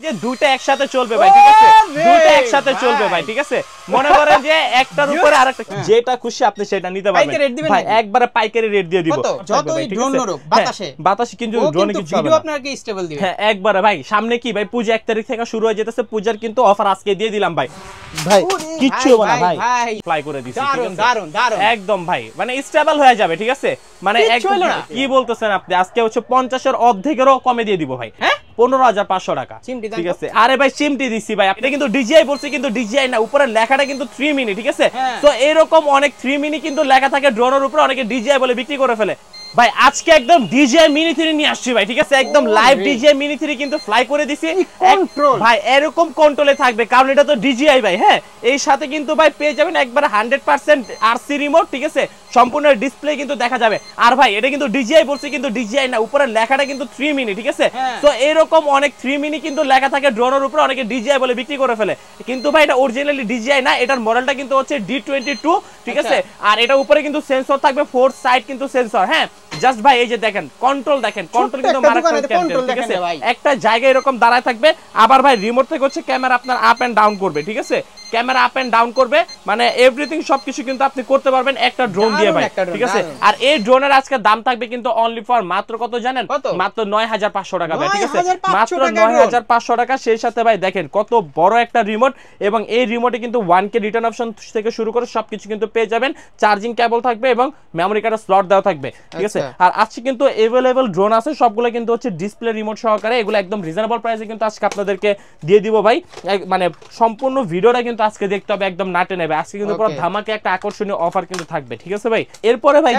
যে দুটো একসাথে চলবে ভাই, ঠিক আছে? দুটো একসাথে চলবে ভাই, ঠিক আছে? মনে করেন যে একটার উপরে আরেকটা, যেটা খুশি আপনি সেটা নিতে পারবেন ভাই, একবারে পাইকারি রেট দিয়ে দিব। যতই ড্রোন নড়ুক বাতাসে কিন্তু ড্রোনে কিছু হবে ভিডিও আপনাকে স্টেবল দিবে। হ্যাঁ একবারে ভাই। সামনে কি ভাই পূজা 1 তারিখ থেকে শুরু হয়ে যেতেছে, পূজার কিন্তু অফার আজকে দিয়ে দিলাম ভাই। ভাই কিচ্ছু হবে না ভাই, ফ্লাই করে দিছি, দারুন দারুন দারুন একদম ভাই, মানে স্টেবল হয়ে যাবে, ঠিক আছে? মানে একদম কি বলতেছেন আপনি, আজকে হচ্ছে 50 এর অর্ধেকেরও কমে দিয়ে দিব ভাই। হ্যাঁ 15,500 টাকা, ঠিক আছে? আরে ভাই চিমটি দিছি ভাই, এটা কিন্তু ডিজিআই বলছি, কিন্তু ডিজিআই না, উপরে লেখাটা কিন্তু 3 মিনি, ঠিক আছে? তো এরকম অনেক 3 মিনি কিন্তু লেখা থাকে ড্রোনের উপরে, অনেকে ডিজিআই বলে বিক্রি করে ফেলে ভাই। আজকে একদম ডিজিআই মিনি 3 নিয়ে আসছি ভাই, ঠিক আছে? একদম লাইভ ডিজিআই মিনি 3 কিন্তু ফ্লাই করে দিছি কন্ট্রোল ভাই, এরকম কন্ট্রোলে থাকবে, কারণ এটা তো ডিজিআই ভাই। হ্যাঁ এই সাথে কিন্তু ভাই পেয়ে যাবেন একবার 100% আরসি রিমোট, ঠিক আছে? সম্পূর্ণ ডিসপ্লে কিন্তু দেখা যাবে। আর ভাই এটা কিন্তু ডিজিআই বলছি, কিন্তু ডিজিআই না, উপরে লেখাটা কিন্তু 3 মিনি, ঠিক আছে? তো এরকম অনেক 3 মিনি কিন্তু লেখা থাকে ড্রোনের উপরে, অনেকে ডিজিআই বলে বিক্রি করে ফেলে, কিন্তু ভাই এটা অরিজিনালি ডিজিআই না, এটার মডেলটা কিন্তু হচ্ছে D22, ঠিক আছে? আর এটা উপরে কিন্তু সেন্সর থাকবে, 4 সাইড কিন্তু সেন্সর। হ্যাঁ জাস্ট ভাই এই যে দেখেন কন্ট্রোল, দেখেন কন্ট্রোল কিন্তু মারাত্মক, ঠিক আছে? একটা জায়গায় এরকম দাঁড়ায় থাকবে, আবার ভাই রিমোট থেকে হচ্ছে ক্যামেরা আপনার আপ এন্ড ডাউন করবে, ঠিক আছে? ক্যামেরা আপ এন্ড ডাউন করবে, মানে এভরিথিং সবকিছু কিন্তু আপনি করতে পারবেন একটা ড্রোন দিয়ে ভাই, ঠিক আছে? আর এই ড্রোনের আজকে দাম থাকবে কিন্তু অনলি ফর মাত্র কত জানেন? মাত্র 9,500 টাকা ভাই, ঠিক আছে? মাত্র 9,500 টাকা। সেই সাথে ভাই দেখেন কত বড় একটা রিমোট, এবং এই রিমোটে কিন্তু 1K রিটার্ন অপশন থেকে শুরু করে সবকিছু কিন্তু পেয়ে যাবেন, চার্জিং কেবল থাকবে এবং মেমরি কার্ডের স্লট দেওয়া থাকবে, ঠিক আছে? আর আজকে কিন্তু अवेलेबल ড্রোন আছে, সবগুলো কিন্তু হচ্ছে ডিসপ্লে রিমোট সহকারে, এগুলো একদম রিজনেবল প্রাইসে কিন্তু আজকে আপনাদেরকে দিয়ে দিব ভাই। মানে সম্পূর্ণ ভিডিওটা কিন্তু আজকে দেখতে হবে, একদম নাটে নেবে। আজকে কিন্তু পুরো ধামাকে একটা আকর্ষণীয় অফার কিন্তু থাকবে, ঠিক আছে ভাই? এরপরে ভাই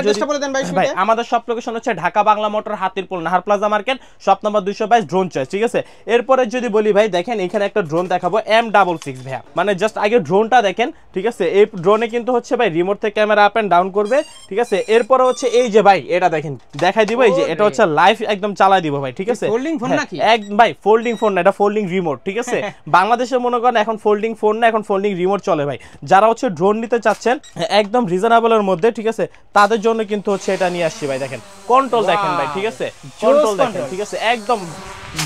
ভাই আমাদের সব লোকেশন হচ্ছে Dhaka Bangla motor, Hatirpool Nahar plaza market, shop number 222, drone choice, ঠিক আছে? এরপরে যদি বলি ভাই দেখেন এখানে একটা ড্রোন দেখাবো M66 ভাই, মানে জাস্ট আগে ড্রোনটা দেখেন, ঠিক আছে? এই ড্রোনে কিন্তু হচ্ছে ভাই রিমোট থেকে ক্যামেরা আপ এন্ড ডাউন করবে, ঠিক আছে? এরপরে হচ্ছে এই যে ভাই এটা দেখেন, দেখাই দিব, এই যে এটা হচ্ছে লাইভ একদম চালাই দিব ভাই, ঠিক আছে? ফোল্ডিং ফোন নাকি? এক ভাই ফোল্ডিং ফোন না, এটা ফোল্ডিং রিমোট, ঠিক আছে? বাংলাদেশে মনে করেন এখন ফোল্ডিং ফোন না, এখন ফোল্ডিং রিমোট চলে ভাই। যারা হচ্ছে ড্রোন নিতে চাচ্ছেন একদম রিজনেবলের মধ্যে, ঠিক আছে? তাদের জন্য কিন্তু হচ্ছে এটা নিয়ে আসছি ভাই। দেখেন কন্ট্রোল দেখেন ভাই, ঠিক আছে? কন্ট্রোল দেখেন, ঠিক আছে? একদম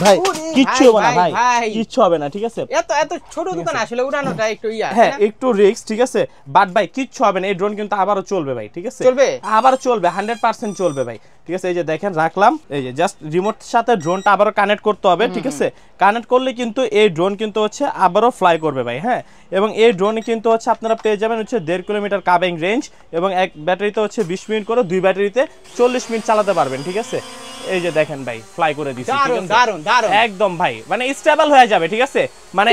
ভাই কিচ্ছু হবে না ভাই, কিচ্ছু হবে না, ঠিক আছে? এত ছোট দোকান আসলে উড়ানোটা একটু হ্যাঁ একটু রিস্ক, ঠিক আছে? বাট ভাই কিচ্ছু হবে না, এই ড্রোন কিন্তু আবারও চলবে ভাই, ঠিক আছে? চলবে, আবারও চলবে, 100% চলবে ভাই, ঠিক আছে? এই যে দেখেন রাখলাম, এই যে জাস্ট রিমোট সাথে ড্রোনটা আবারও কানেক্ট করতে হবে, ঠিক আছে? কানেক্ট করলে কিন্তু এই ড্রোন কিন্তু হচ্ছে আবারও ফ্লাই করবে ভাই। হ্যাঁ এবং এই ড্রোনে কিন্তু হচ্ছে আপনারা পেয়ে যাবেন হচ্ছে 1.5 কিলোমিটার কাবিং রেঞ্জ, এবং এক ব্যাটারিতে হচ্ছে 20 মিনিট করে, 2 ব্যাটারিতে 40 মিনিট চালাতে পারবেন, ঠিক আছে? এই যে দেখেন ভাই ফ্লাই করে দিছি, একদম ভাই মানে স্টেবল হয়ে যাবে, ঠিক আছে? মানে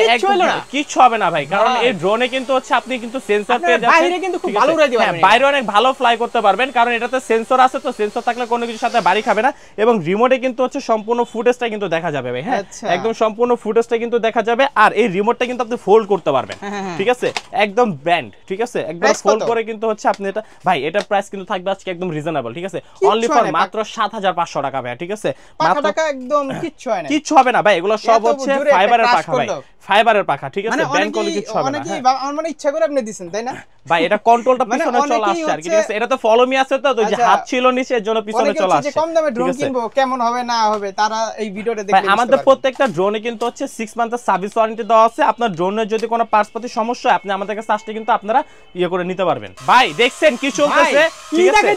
কিচ্ছু হবে না ভাই, কারণ এই ড্রোনে কিন্তু হচ্ছে আপনি কিন্তু সেন্সর পেয়ে যাচ্ছেন, বাইরে কিন্তু খুব ভালো উড়াতে পারবেন, বাইরে অনেক ভালো ফ্লাই করতে পারবেন, কারণ এটাতে সেন্সর আছে, তো সেন্সর থাকলে কোনো কিছুর সাথে বাড়ি খাবে না, এবং রিমোটে কিন্তু হচ্ছে সম্পূর্ণ ফুটেজটা কিন্তু দেখা যাবে ভাই। হ্যাঁ একদম সম্পূর্ণ ফুটেজটা কিন্তু দেখা যাবে, আর এই রিমোটটা কিন্তু আপনি ফোল্ড করতে পারবেন, ঠিক আছে? একদম ব্যান্ড, ঠিক আছে? একদম ফোল্ড করে কিন্তু হচ্ছে আপনি এটা ভাই, এটা প্রাইস কিন্তু থাকবে আজকে একদম রিজনেবল, ঠিক আছে? অনলি ফর মাত্র 7,500 টাকা ভাই, ঠিক আছে? মাত্র টাকা, একদম কিচ্ছু হয় না, কিচ্ছু হবে না ভাই, এগুলো সব হচ্ছে ফাইবারের পাখা ভাই, ফাইবারের পাখা, ঠিক আছে? ব্যান্ড করলে কিচ্ছু হবে না। আমার মানে ইচ্ছা করে আপনি দিবেন তাই না ভাই? এটা কন্ট্রোলটা পিছনে চলে আসছে আর কি, ঠিক আছে? এটা তো ফলো মি আছে, তো যে হাত ছিল নিচে, এর জন্য পিছনে চলে আসছে। কম দামে ড্রোন কিনবো, কেমন হবে না হবে তারা এই ভিডিওটা দেখলে আমাদের প্রত্যেকটা ড্রোনে কিন্তু হচ্ছে 6 মান্থের সার্ভিস ওয়ারেন্টি দেওয়া আছে। আপনার ড্রোনের যদি কোনো পার্টস পাতি সমস্যা হয়, আপনি আমাদের কাছে আসলে কিন্তু আপনারা ইয়ে করে নিতে পারবেন। ভাই দেখছেন কি চলতেছে, ঠিক আছে?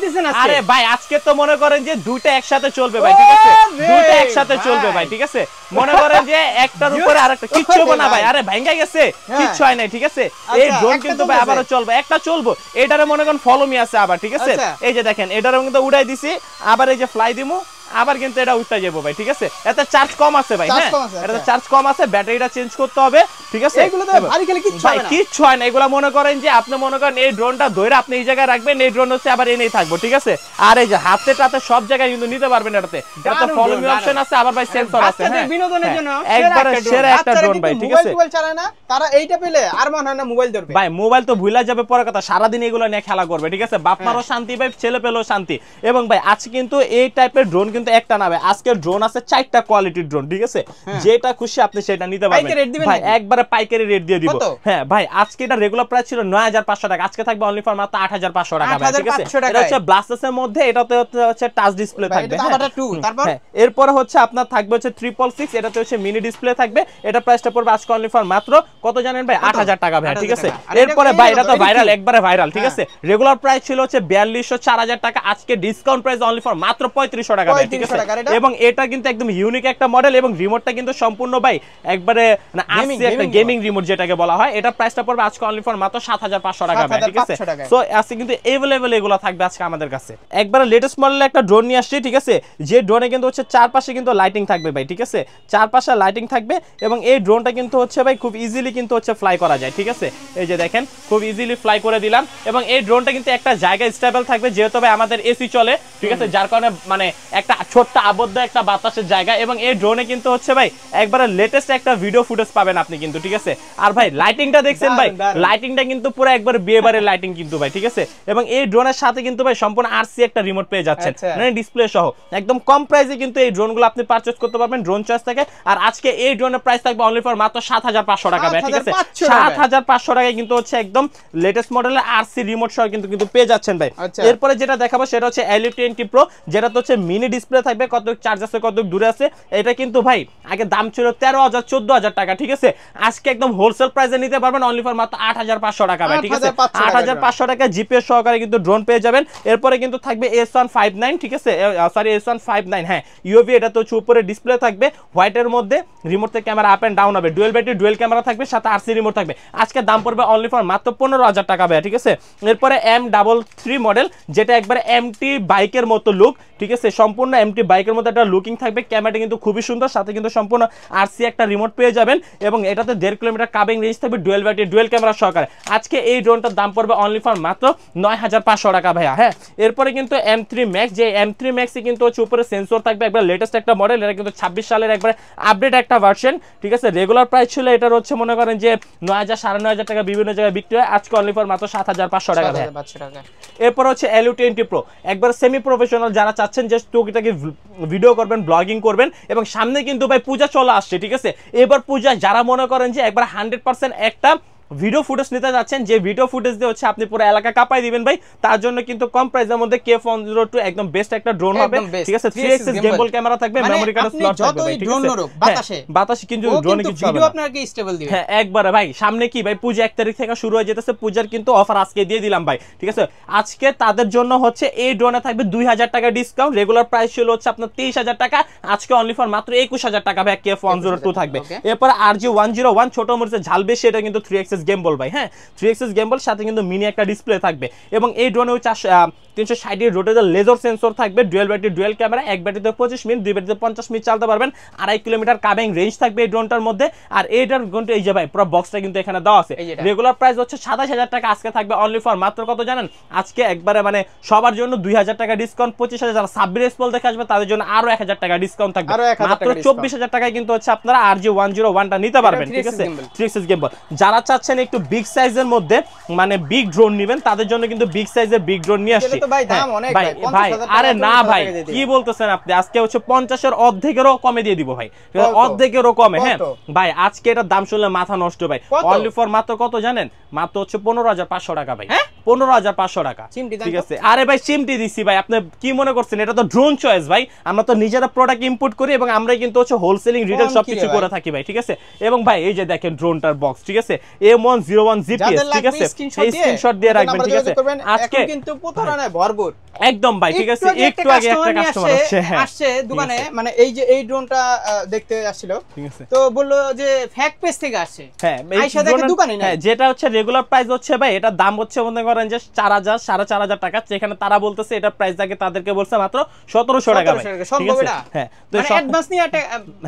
আরে ভাই আজকে তো মনে করেন যে দুইটা একসাথে চলবে ভাই, ঠিক আছে? দুইটা একসাথে চলবে ভাই, ঠিক আছে? মনে করেন যে একটার উপরে আরেকটা, কিচ্ছু হবে না ভাই। আরে ভাঙ্গা গেছে, কিচ্ছু হয় নাই, ঠিক আছে? এই ড্রোন কিন্তু ভাই আবারও চলবে, একটা চলবো, এটারে মনে করেন ফলো মি আছে আবার, ঠিক আছে? এই যে দেখেন এটারে কিন্তু উড়াই দিছি, আবার এই যে ফ্লাই দিমু, আবার কিন্তু এটা উঠতে যাবো ভাই, ঠিক আছে? এতে চার্জ কম আছে ভাই। হ্যাঁ এটা চার্জ কম আছে, ব্যাটারিটা চেঞ্জ করতে হবে, ঠিক আছে? এগুলো তো ভারী খেলে কিচ্ছু হয় না, কিচ্ছু হয় না। এগুলা মনে করেন যে আপনি মনে করেন এই ড্রোনটা ধরে আপনি এই জায়গায় রাখবেন, এই ড্রোন হচ্ছে আবার এনেই থাকবো, ঠিক আছে? আর এই যে হাতে টাতে সব জায়গায় কিন্তু নিতে পারবেন এটাতে, এটাতে ফলো মি অপশন আছে, আবার ভাই সেন্সর আছে। হ্যাঁ বিনোদনের জন্য একবারে সেরা একটা ড্রোন ভাই, ঠিক আছে? মোবাইল চালায় না তারা, এইটা পেলে আর মনে হয় না মোবাইল ধরবে ভাই। মোবাইল তো ভুলা যাবে পরে কথা, সারা দিন এগুলো নিয়ে খেলা করবে, ঠিক আছে? বাপ মারও শান্তি ভাই, ছেলে পেলেও শান্তি। এবং ভাই আজকে কিন্তু এই টাইপের ড্রোন কিন্তু একটা না ভাই, আজকে ড্রোন আছে 4টা কোয়ালিটির ড্রোন, ঠিক আছে? যেটা খুশি আপনি সেটা নিতে পারবেন ভাই, একবারে পাইকারি রেট দিয়ে দিব। হ্যাঁ ভাই আজকে এটা রেগুলার প্রাইস ছিল 9500 টাকা, আজকে থাকবে অনলি ফর মাত্র 8500 টাকা ভাই, ঠিক আছে? এটা হচ্ছে ব্লাস্টাসের মধ্যে, এটাতে হচ্ছে টাচ ডিসপ্লে থাকবে। হ্যাঁ এরপর হচ্ছে আপনার থাকবে হচ্ছে 666, এটাতে হচ্ছে মিনি ডিসপ্লে থাকবে। এটা প্রাইসটা পড়বে আজকে অনলি ফর মাত্র কত জানেন ভাই? 8000 টাকা ভাই, ঠিক আছে? এরপরে ভাই এটা তো ভাইরাল, একবারে ভাইরাল, ঠিক আছে? রেগুলার প্রাইস ছিল হচ্ছে 4200 4000 টাকা, আজকে ডিসকাউন্ট প্রাইস অনলি ফর মাত্র 3500 টাকা ভাই, ঠিক আছে? এবং এটা কিন্তু একদম ইউনিক একটা মডেল এবং রিমোটটা কিন্তু সম্পূর্ণ ভাই একবারে না আসছে একটা গেমিং রিমোট যেটাকে বলা হয়। এটা প্রাইসটা পড়বে আজকে অনলি ফর মাত্র 7500 টাকা ভাই, ঠিক আছে? সো আজকে কিন্তু अवेलेबल এগুলো থাকবে আজকে আমাদের কাছে। একবারে লেটেস্ট মডেলের একটা ড্রোন নিয়ে আসছি, ঠিক আছে? যে ড্রোনে কিন্তু হচ্ছে চারপাশে কিন্তু লাইটিং থাকবে ভাই, ঠিক আছে? চারপাশে লাইটিং থাকবে এবং এই ড্রোনটা কিন্তু হচ্ছে ভাই খুব ইজিলি কিন্তু হচ্ছে ফ্লাই করা যায়, ঠিক আছে? এই যে দেখেন খুব ইজিলি ফ্লাই করে দিলাম এবং এই ড্রোনটা কিন্তু একটা জায়গায় স্টেবল থাকবে, যেহেতু ভাই আমাদের এসি চলে, ঠিক আছে? যার কারণে মানে একটা ছোট্ট আবদ্ধ একটা বাতাসের জায়গা এবং এই ড্রোনে কিন্তু হচ্ছে ভাই একবারে লেটেস্ট একটা ভিডিও ফুটেজ পাবেন আপনি কিন্তু, ঠিক আছে? আর ভাই লাইটিংটা দেখছেন ভাই, লাইটিংটা কিন্তু পুরো একবার বিয়ে বাড়ির লাইটিং কিন্তু ভাই, ঠিক আছে? এবং এই ড্রোনের সাথে কিন্তু ভাই সম্পূর্ণ আরসি একটা রিমোট পেয়ে যাচ্ছেন, মানে ডিসপ্লে সহ একদম কম প্রাইসে কিন্তু এই ড্রোনগুলো আপনি পারচেজ করতে পারবেন ড্রোন চয়েস থেকে। আর আজকে এই ড্রোনের প্রাইস থাকবে অনলি ফর মাত্র 7500 টাকা ভাই, ঠিক আছে? 7500 টাকায় কিন্তু হচ্ছে একদম লেটেস্ট মডেলের আরসি রিমোট সহ কিন্তু পেয়ে যাচ্ছেন ভাই। এরপরে যেটা দেখাবো সেটা হচ্ছে L20 Pro, যেটা তো হচ্ছে মিনি ডিসপ্লে থাকবে, কত চার্জ আছে কত দূরে আছে। এটা কিন্তু ভাই আগে দাম ছিল 13000 14000 টাকা, ঠিক আছে? আজকে একদম হোলসেল প্রাইসে নিতে পারবেন অনলি ফর মাত্র 8500 টাকা ভাই, ঠিক আছে? 8500 টাকা জিপিএস সহকারে কিন্তু ড্রোন পেয়ে যাবেন। এরপরে কিন্তু থাকবে S159, ঠিক আছে? সরি S159, হ্যাঁ ইউভি, এটা তো হচ্ছে উপরে ডিসপ্লে থাকবে হোয়াইটের মধ্যে, রিমোট থেকে ক্যামেরা আপ এন্ড ডাউন হবে, ডুয়েল ব্যাটারি ডুয়েল ক্যামেরা থাকবে, সাথে আরসি রিমোট থাকবে। আজকে দাম পড়বে অনলি ফর মাত্র 15000 টাকা ভাই, ঠিক আছে? এরপরে M33 মডেল, যেটা একবারে এমটি বাইকের মতো লুক, ঠিক আছে? সম্পূর্ণ এমটি বাইকের মতো একটা লুকিং থাকবে, ক্যামেরাটা কিন্তু খুবই সুন্দর, সাথে কিন্তু সম্পূর্ণ আরসি একটা রিমোট পেয়ে যাবেন এবং এটাতে 1.5 কিলোমিটার কাবিং রেঞ্জ থাকবে, ডুয়েল ব্যাটারি ডুয়েল ক্যামেরা সহকারে। আজকে এই ড্রোনটার দাম পড়বে অনলি ফর মাত্র 9500 টাকা ভাইয়া। হ্যাঁ এরপরে কিন্তু M3 Max, যে M3 Max এ কিন্তু হচ্ছে উপরে সেন্সর থাকবে, একবার লেটেস্ট একটা মডেল, এটা কিন্তু 26 সালের একবার আপডেট একটা ভার্সন, ঠিক আছে? রেগুলার প্রাইস ছিল এটার হচ্ছে মনে করেন যে 9000 9500 টাকা বিভিন্ন জায়গায় বিক্রি হয়, আজকে অনলি ফর মাত্র 7500 টাকা ভাই। এরপর হচ্ছে L20 Pro, একবার সেমি প্রফেশনাল যারা চাচ্ছেন যে টুকিটাকি ভিডিও করবেন, ব্লগিং করবেন এবং সামনে কিন্তু ভাই পূজা চলে আসছে, ঠিক আছে? এবার পূজা যারা মনে করেন যে একবার 100% একটা ভিডিও ফুটেজ নিতে যাচ্ছেন, যে ভিডিও ফুটেজ দিয়ে হচ্ছে আপনি পুরো এলাকা কাঁপাই দিবেন ভাই, তার জন্য কিন্তু কম প্রাইসের মধ্যে K102 একদম বেস্ট একটা ড্রোন হবে, ঠিক আছে? 3 এক্সিস গিম্বল ক্যামেরা থাকবে, মেমরি কার্ড স্লট থাকবে ভাই, ঠিক আছে? বাতাসে কিন্তু ড্রোনে কিছু হবে না, ভিডিও আপনাকে স্টেবল দিবে। হ্যাঁ একবারে ভাই সামনে কি ভাই পূজা 1 তারিখ থেকে শুরু হয়ে যেতেছে, পূজার কিন্তু অফার আজকে দিয়ে দিলাম ভাই, ঠিক আছে? আজকে তাদের জন্য হচ্ছে এই ড্রোনে থাকবে 2000 টাকা ডিসকাউন্ট, রেগুলার প্রাইস ছিল হচ্ছে আপনার 23000 টাকা, আজকে অনলি ফর মাত্র 21000 টাকা ভাই K102 থাকবে। এরপর RG101 ছোট মরিচের ঝাল বেশি, এটা কিন্তু 3 এক্সিস গিম্বল ভাই, হ্যাঁ 3 এক্সিস গিম্বল, সাথে কিন্তু মিনি একটা ডিসপ্লে থাকবে এবং এই ড্রোনে 360 রোটেটর লেজার সেন্সর থাকবে, ডুয়েল ব্যাটারি ডুয়েল ক্যামেরা, এক ব্যাটারিতে 25 মিনিট, দুই ব্যাটারিতে 50 মিনিট চালাতে পারবেন, 2.5 কিলোমিটার কাবিং রেঞ্জ থাকবে এই ড্রোনটার মধ্যে। আর এইটার কিন্তু এই যে ভাই পুরো বক্সটা কিন্তু এখানে দেওয়া আছে, রেগুলার প্রাইস হচ্ছে 27000 টাকা, আজকে থাকবে অনলি ফর মাত্র কত জানেন? আজকে একবারে মানে সবার জন্য 2000 টাকা ডিসকাউন্ট, 25000 যারা সাব্বির এক্সপল দেখে আসবে তাদের জন্য আরো 1000 টাকা ডিসকাউন্ট থাকবে, মাত্র 24000 টাকায় কিন্তু হচ্ছে আপনারা RG101টা নিতে পারবেন, ঠিক আছে? 3 এক্সিস গিম্বল। যারা চাচ্ছেন একটু বিগ সাইজের মধ্যে মানে বিগ ড্রোন নেবেন, তাদের জন্য কিন্তু বিগ সাইজের বিগ ড্রোন নিয়ে আসছি ভাই। ভাই আরে না ভাই কি বলতেছেন আপনি? আজকে হচ্ছে 50 এর অর্ধেকেরও কমে দিয়ে দিব ভাই, অর্ধেকেরও কমে। হ্যাঁ ভাই আজকে এটার দাম শুনলে মাথা নষ্ট ভাই, অনলি ফর মাত্র কত জানেন? মাত্র হচ্ছে 15500 টাকা ভাই, 15500 টাকা, ঠিক আছে? আরে ভাই চিমটি দিছি ভাই, আপনি কি মনে করছেন? এটা তো ড্রোন চয়েস ভাই, আমরা তো নিজেরা প্রোডাক্ট ইম্পোর্ট করি এবং আমরাই কিন্তু হচ্ছে হোলসেলিং রিটেল সবকিছু করে থাকি ভাই, ঠিক আছে? এবং ভাই এই যে দেখেন ড্রোনটার বক্স, ঠিক আছে? M101 GPS, ঠিক আছে? এই স্ক্রিনশট দিয়ে রাখবেন, ঠিক আছে? আজকে কিন্তু প্রতারণায় ভরপুর একদম ভাই, ঠিক আছে? একটু আগে একটা কাস্টমার আসছে দোকানে, মানে এই যে এই ড্রোনটা দেখতে আসছিল, ঠিক আছে? তো বললো যে ফেক পেজ থেকে আসছে, হ্যাঁ আইসা দেখে দোকানে না, যেটা হচ্ছে রেগুলার প্রাইস হচ্ছে ভাই এটার দাম হচ্ছে মনে করেন যে 4000 4500 টাকা, যেখানে তারা বলতেছে এটা প্রাইস আগে তাদেরকে বলছে মাত্র 1700 টাকা ভাই, সম্ভব না? হ্যাঁ তো অ্যাডভান্স নিয়ে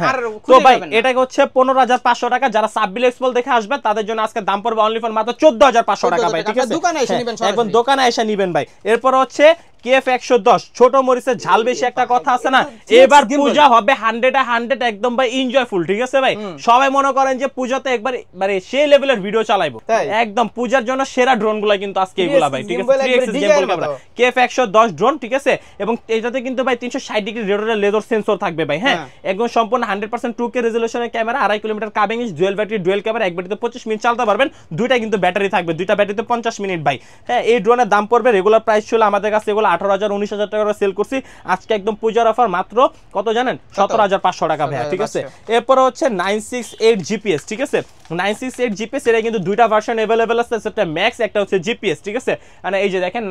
আর তো ভাই এটা হচ্ছে 15500 টাকা, যারা সাব্বিল এক্সপল দেখে আসবে তাদের জন্য আজকে দাম পড়বে অনলি ফর মাত্র 14500 টাকা ভাই, ঠিক আছে? দোকানে এসে নেবেন, একদম দোকানে এসে নেবেন ভাই। এরপর হচ্ছে KF110 ছোট মরিচের ঝাল বেশি একটা কথা আছে না, এবার পূজা হবে 100 একদম ভাই এনজয়ফুল, ঠিক আছে ভাই? সবাই মনে করেন যে পূজাতে একবার মানে সেই লেভেলের ভিডিও চালাইবো, একদম পূজার জন্য সেরা ড্রোনগুলো কিন্তু আজকে এগুলা ভাই, ঠিক আছে? 3x গেমবল ক্যামেরা KF110 ড্রোন, ঠিক আছে? এবং এটাতে কিন্তু ভাই 360 ডিগ্রি রেডার লেজার সেন্সর থাকবে ভাই, হ্যাঁ, একদম সম্পূর্ণ 100% 2K রেজোলিউশনের ক্যামেরা, 2.5 কিলোমিটার কাবিং inch, dual battery, dual camera, এক ব্যাটারিতে 25 মিনিট চালাতে পারবেন, দুইটা কিন্তু ব্যাটারি থাকবে, দুইটা ব্যাটারিতে 50 মিনিট ভাই, হ্যাঁ। এই ড্রোনের দাম পড়বে, রেগুলার প্রাইস ছিল আমাদের কাছে এগুলো 18,000 19,000 টাকা করে সেল করছি, আজকে একদম পূজার অফার মাত্র কত জানেন? 17,500 টাকা ভাই, ঠিক আছে? এরপর হচ্ছে 968 জিপিএস, ঠিক আছে? 968 জিপিএস, এটা কিন্তু দুইটা ভার্সন अवेलेबल আছে, একটা ম্যাক্স, একটা হচ্ছে জিপিএস, ঠিক আছে? মানে এই যে দেখেন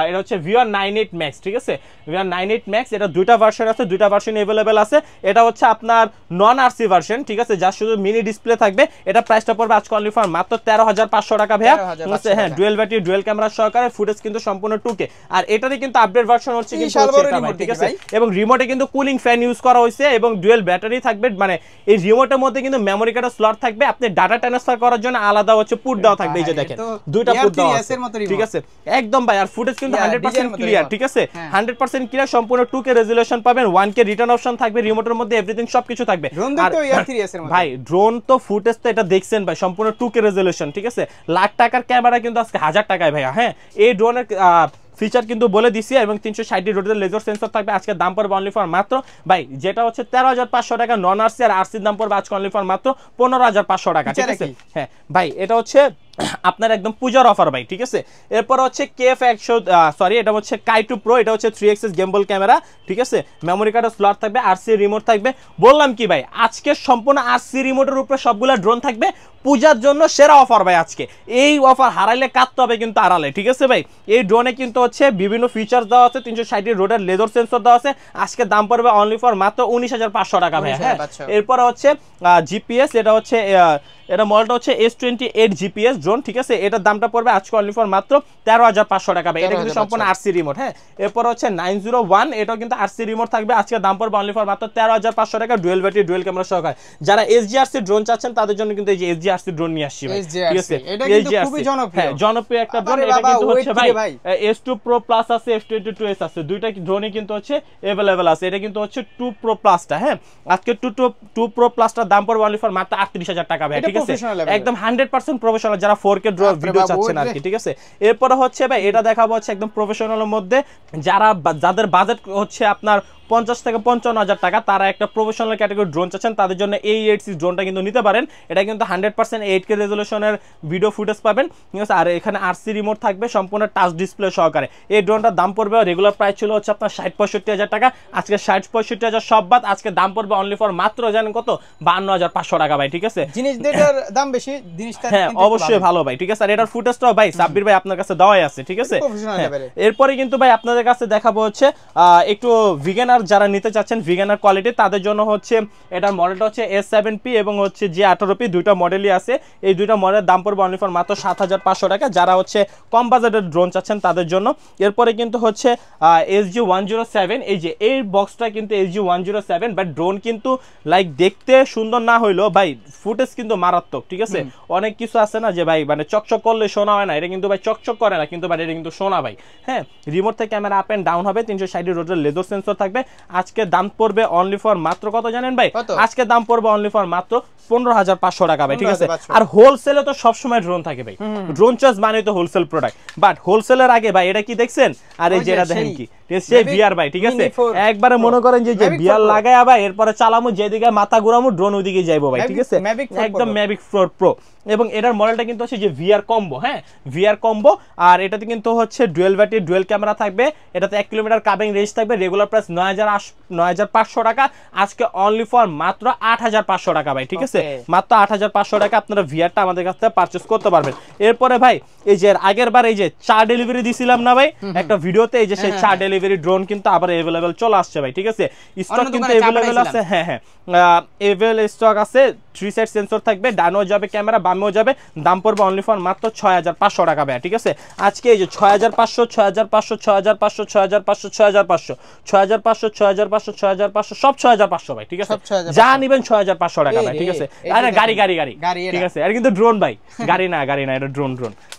এটা হচ্ছে VR98 ম্যাক্স, ঠিক আছে? VR98 ম্যাক্স, এটা দুইটা ভার্সন আছে, দুইটা ভার্সন अवेलेबल আছে। এটা হচ্ছে আপনার নন আরসি ভার্সন, ঠিক আছে, যা শুধু মিনি ডিসপ্লে থাকবে। এটা প্রাইসটা পড়বে আজকে অনলি ফর মাত্র 13,500 টাকা ভাইয়া, হ্যাঁ। ডুয়াল ব্যাটারি, ডুয়াল ক্যামেরা সহকারে, ফুটেজ কিন্তু সম্পূর্ণ 2K, আর এটারই কিন্তু আপডেট ভার্সন হচ্ছে কিন্তু এটা ভাই, ঠিক আছে? এবং রিমোটে কিন্তু কুলিং ফ্যান ইউজ করা হয়েছে এবং ডুয়াল ব্যাটারি থাকবে, মানে এই রিমোটের মধ্যে কিন্তু মেমরি কার্ডের স্লট থাকবে, আপনি ডাটা ট্রান্সফার করার জন্য আলাদা হচ্ছে পুট দেওয়া থাকবে, এই যে দেখেন দুইটা পুট দেওয়া আছে, ঠিক আছে? একদম ভাই, আর ফুটেজ কিন্তু 100% ক্লিয়ার, ঠিক আছে? 100% ক্লিয়ার, সম্পূর্ণ 2K রেজোলিউশন পাবেন, 1K রিটার্ন অপশন থাকবে, রিমোটের মধ্যে এভরিথিং সবকিছু থাকবে। আর ভাই ড্রোন তো ফুটেজ তো এটা দেখছেন ভাই, সম্পূর্ণ 2K রেজোলিউশন, ঠিক আছে? লাখ টাকার ক্যামেরা কিন্তু আজকে 1000 টাকায় ভাইয়া, হ্যাঁ। এই ড্রোনের ফিচার কিন্তু বলে দিছি, এবং 360 রোটের লেজার সেন্সর থাকবে, আজকে দাম পড়বে অনলি ফর মাত্র ভাই, যেটা হচ্ছে 13,500 টাকা নন আরসি, আর আরসির দাম পড়বে আজকে অনলি ফর মাত্র 15,500 টাকা, ঠিক আছে? হ্যাঁ ভাই, এটা হচ্ছে আপনার একদম পূজার অফার ভাই, ঠিক আছে? এরপর হচ্ছে এটা হচ্ছে Kai2 Pro, এটা হচ্ছে 3x গেমবল ক্যামেরা, ঠিক আছে? মেমরি কার্ডের স্লট থাকবে, আরসি রিমোট থাকবে। বললাম কি ভাই, আজকে সম্পূর্ণ আরসি রিমোটের উপরে সবগুলা ড্রোন থাকবে, পূজার জন্য সেরা অফার ভাই আজকে। এই অফার হারাইলে কাটতে হবে কিন্তু আড়ালে, ঠিক আছে ভাই? এই ড্রোনে কিন্তু হচ্ছে বিভিন্ন ফিচার দেওয়া আছে, 360 রোডের লেজার সেন্সর দেওয়া আছে, আজকে দাম পড়বে অনলি ফর মাত্র 19,500 টাকা ভাই, হ্যাঁ। এরপর হচ্ছে জিপিএস, এটা হচ্ছে এটা মডেলটা হচ্ছে S28 জিপিএস ড্রোন, ঠিক আছে? এটার দামটা পড়বে আজকে অনলি ফর মাত্র 13,500 টাকা ভাই, এটা কিন্তু সম্পূর্ণ আরসি রিমোট, হ্যাঁ। এরপর হচ্ছে 901, এটাও কিন্তু আরসি রিমোট থাকবে, আজকে দাম পড়বে অনলি ফর মাত্র 13,500 টাকা, ডুয়াল ব্যাটারি, ডুয়াল ক্যামেরা সহকারে। যারা SGRC ড্রোন চাচ্ছেন তাদের জন্য কিন্তু এই যে SGRC ড্রোন নিয়ে আসছি ভাই, ঠিক আছে? এটা কিন্তু খুবই জনপ্রিয়, হ্যাঁ, জনপ্রিয় একটা ড্রোন। এটা কিন্তু হচ্ছে ভাই S2 Pro Plus আছে, S22s আছে, দুইটা ড্রোনই কিন্তু হচ্ছে अवेलेबल আছে। এটা কিন্তু হচ্ছে 2 Pro Plus-টা, হ্যাঁ। আজকে 2 Pro Plus-টার দাম পড়বে অনলি ফর মাত্র 38,000 টাকা ভাই, ঠিক আছে? একদম 100% প্রফেশনাল, যারা 4K ভিডিও চাচ্ছেন আর কি, ঠিক আছে? এরপরে হচ্ছে ভাই এটা দেখাবো হচ্ছে একদম প্রফেশনালের মধ্যে, যাদের বাজেট হচ্ছে আপনার 50 থেকে 55,000 টাকা, তারা একটা প্রফেশনাল ক্যাটাগরি ড্রোন চাচ্ছেন, তাদের জন্য এই 8C ড্রোনটা কিন্তু নিতে পারেন। এটা কিন্তু 100% 8K রেজোলিউশনের ভিডিও ফুটেজ পাবেন, ঠিক আছে? আর এখানে আরসি রিমোট থাকবে, সম্পূর্ণ টাচ ডিসপ্লে সহকারে। এই ড্রোনটার দাম পড়বে, রেগুলার প্রাইস ছিল হচ্ছে আপনার 60-65,000 টাকা, আজকে 60-65,000 সব বাদ, আজকে দাম পড়বে অনলি ফর মাত্র জানেন কত? 52,500 টাকা ভাই, ঠিক আছে? জিনিসটার দাম বেশি, জিনিসটা হ্যাঁ অবশ্যই ভালো ভাই, ঠিক আছে? আর এটার ফুটেজটাও ভাই সাব্বির ভাই আপনার কাছে দেওয়াই আছে, ঠিক আছে? এরপরে কিন্তু ভাই আপনাদের কাছে দেখাবো হচ্ছে একটু ভিগানার, যারা নিতে চাচ্ছেন ভিগানার কোয়ালিটি, তাদের জন্য হচ্ছে এটার মডেলটা হচ্ছে S7P এবং হচ্ছে G18P, দুইটা মডেলই আছে। এই দুইটা মডেলের দাম পড়বে অনলি ফর মাত্র 7,500 টাকা, যারা হচ্ছে কম বাজেটের ড্রোন চাচ্ছেন তাদের জন্য। এরপরে কিন্তু হচ্ছে SG107, এই যে এই বক্সটা কিন্তু SG107, বাট ড্রোন কিন্তু লাইক দেখতে সুন্দর না হইলো ভাই, ফুটেজ কিন্তু মারাত্মক, ঠিক আছে? অনেক কিছু আছে না যে ভাই মানে চকচক করলে শোনা হয় না, এটা কিন্তু ভাই চকচক করে না, কিন্তু ভাই এটা কিন্তু শোনা ভাই, হ্যাঁ। রিমোট থেকে ক্যামেরা আপ এন্ড ডাউন হবে, 360 রোটের লেজার সেন্সর থাকবে। আজকে দাম পড়বে অনলি ফর মাত্র কত জানেন ভাই? আজকে দাম পড়বে অনলি ফর মাত্র 15,500 টাকা ভাই, ঠিক আছে? আর হোলসেলে তো সবসময় ড্রোন থাকে ভাই, ড্রোন চার্জ মানে তো হোলসেল প্রোডাক্ট, বাট হোলসেলের আগে ভাই এটা কি দেখছেন? আর এই যে এটা দেখেন কি, সেই ভিআর ভাই, ঠিক আছে? একবারে মনে করেন যে ভিআর লাগায় ভাই, এরপরে চালামু, যেদিকে মাথা ঘুরামু ড্রোন ওইদিকে যাইবো ভাই, ঠিক আছে? একদম ম্যাভিক 4 Pro, এবং এটার মডেলটা কিন্তু হচ্ছে যে ভিআর কম্বো, হ্যাঁ, ভিআর কম্বো। আর এটাতে কিন্তু হচ্ছে ডুয়াল ব্যাটারি, ডুয়াল ক্যামেরা থাকবে, এটাতে 1 কিলোমিটার কাবিং রেঞ্জ থাকবে, রেগুলার প্রাইস 9,500 টাকা, আজকে অনলি ফর মাত্র 8,500 টাকা ভাই, ঠিক আছে? মাত্র 8,500 টাকা আপনারা ভিআরটা আমাদের কাছ থেকে পারচেজ করতে পারবেন। এরপরে ভাই এই যে আগের বার এই যে 4 ডেলিভারি দিছিলাম না ভাই একটা ভিডিওতে, এই যে সেই 4 ডেলিভারি ড্রোন কিন্তু আবার अवेलेबल চলে আসছে ভাই, ঠিক আছে? স্টক কিন্তু अवेलेबल আছে, হ্যাঁ হ্যাঁ अवेलेबल স্টক আছে। 3 সাইড সেন্সর থাকবে, ডানেও যাবে ক্যামেরা, বামেও যাবে, দাম পড়বে অনলি ফর মাত্র 6,500 টাকা ভাই, ঠিক আছে? আজকে এই যে 6,500 6,500 6,500 6,500 6,500 6,500 6,500 6,500 সব 6,500 ভাই, ঠিক আছে? যা নিবেন 6,500 টাকা ভাই, ঠিক আছে? আরে গাড়ি, ঠিক আছে? আর কিন্তু ড্রোন ভাই, গাড়ি না, এটা ড্রোন,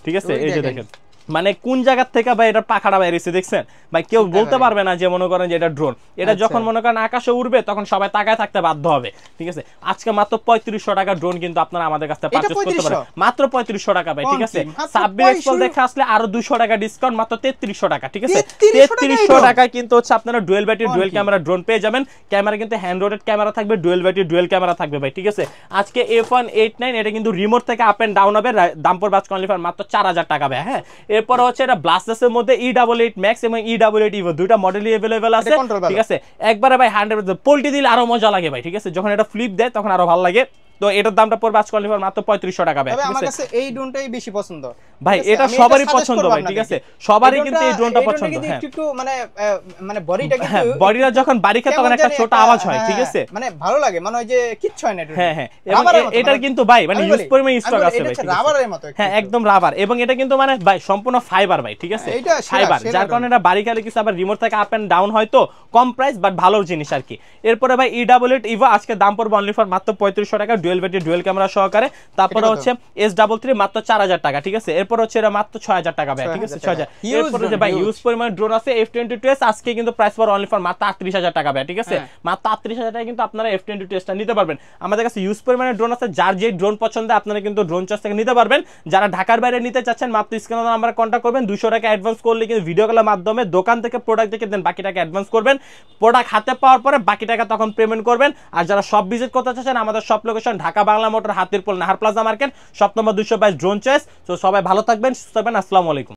ঠিক আছে? এই যে দেখেন মানে কোন জায়গা থেকে ভাই এটা পাখাটা বাইরেছে দেখছেন ভাই, কেউ বলতে পারবে না যে মনে করেন যে এটা ড্রোন। এটা যখন মনে করেন আকাশে উড়বে তখন সবাই তাকায় থাকতে বাধ্য হবে, ঠিক আছে। আজকে মাত্র 3500 টাকা ড্রোন কিন্তু আপনারা আমাদের কাছে পারচেজ করতে পারেন, মাত্র 3500 টাকা ভাই, ঠিক আছে। সাব্বির এক্সপল দেখে আসলে আরো 200 টাকা ডিসকাউন্ট, মাত্র 3300 টাকা, ঠিক আছে। 3300 টাকা কিন্তু হচ্ছে আপনারা dual battery dual camera drone পেয়ে যাবেন। ক্যামেরা কিন্তু হ্যান্ড রোটেড ক্যামেরা থাকবে, ডুয়েল ব্যাটারি ডুয়েল ক্যামেরা থাকবে ভাই, ঠিক আছে। আজকে F189 এটা কিন্তু রিমোট থেকে আপ এন্ড ডাউন হবে, দাম পড়বে আজকে অনলি ফর মাত্র 4000 টাকা ভাই। হ্যাঁ, এরপর হচ্ছে এটা ব্লাস্টাসের মধ্যে E88 ম্যাক্স এবং E88 ইভো দুইটা মডেলই अवेलेबल আছে, ঠিক আছে। একবারে ভাই 100% পোল্টি দিলে আরো মজা লাগে ভাই, ঠিক আছে। যখন এটা ফ্লিপ দেয় তখন আরো ভালো লাগে। তো এটার দামটা পড়বে আজকে অনলি ফর মাত্র 3500 টাকা ভাই। তবে আমার কাছে এই ড্রোনটাই বেশি পছন্দ ভাই, এটা সবারই পছন্দ ভাই, ঠিক আছে। সবারই কিন্তু এই ড্রোনটা পছন্দ। হ্যাঁ, একটু মানে বডিটা কিন্তু বডিটা যখন বাড়ি খায় তখন একটা ছোট আওয়াজ হয়, ঠিক আছে, মানে ভালো লাগে, মানে ওই যে কিচ্ছু হয় না। হ্যাঁ হ্যাঁ, এবং এটার কিন্তু ভাই মানে ইউজ পরিমাণ স্টক আছে ভাই, রাবারের মতো। হ্যাঁ, একদম রাবার, এবং এটা কিন্তু মানে ভাই সম্পূর্ণ ফাইবার ভাই, ঠিক আছে, ফাইবার, যার কারণে এটা বাড়ি খালে কিছু আবার রিমোট থেকে আপ এন্ড ডাউন হয়, তো কম প্রাইস বাট ভালো জিনিস আর কি। এরপরে ভাই E88 ইভো আজকে দাম পড়বে অনলি ফর মাত্র 3500 টাকা, ডুয়েল ব্যাটারি ডুয়েল ক্যামেরা সহকারে। তারপরে হচ্ছে S33 মাত্র 4000 টাকা, ঠিক আছে। এরপর হচ্ছে এটা মাত্র 6000 টাকা ভাই, ঠিক আছে, 6000। এরপরে যে ভাই ইউজ পরিমাণ ড্রোন আছে F22s, আজকে কিন্তু প্রাইস পড়বে অনলি ফর মাত্র 38000 টাকা ভাই, ঠিক আছে। মাত্র 38000 টাকা কিন্তু আপনারা F22s টা নিতে পারবেন। আমাদের কাছে ইউজ পরিমাণের ড্রোন আছে, যার যে ড্রোন পছন্দ আপনারা কিন্তু ড্রোন চয়েস থেকে নিতে পারবেন। যারা ঢাকার বাইরে নিতে চাচ্ছেন মাত্র স্ক্রিনে নাম্বারে কন্টাক্ট করবেন, 200 টাকা অ্যাডভান্স করলে কিন্তু ভিডিও কলের মাধ্যমে দোকান থেকে প্রোডাক্ট দেখে দেন, বাকি টাকা অ্যাডভান্স করবেন। প্রোডাক্ট হাতে পাওয়ার পরে বাকি টাকা তখন পেমেন্ট করবেন। আর যারা সব ভিজিট করতে চাচ্ছেন, আমাদের সব location Dhaka Bangla motor, Hatirpool Nahar plaza market, shop number 222, drone choice. তো সবাই ভালো থাকবেন, সুস্থ থাকবেন, আসসালামু আলাইকুম।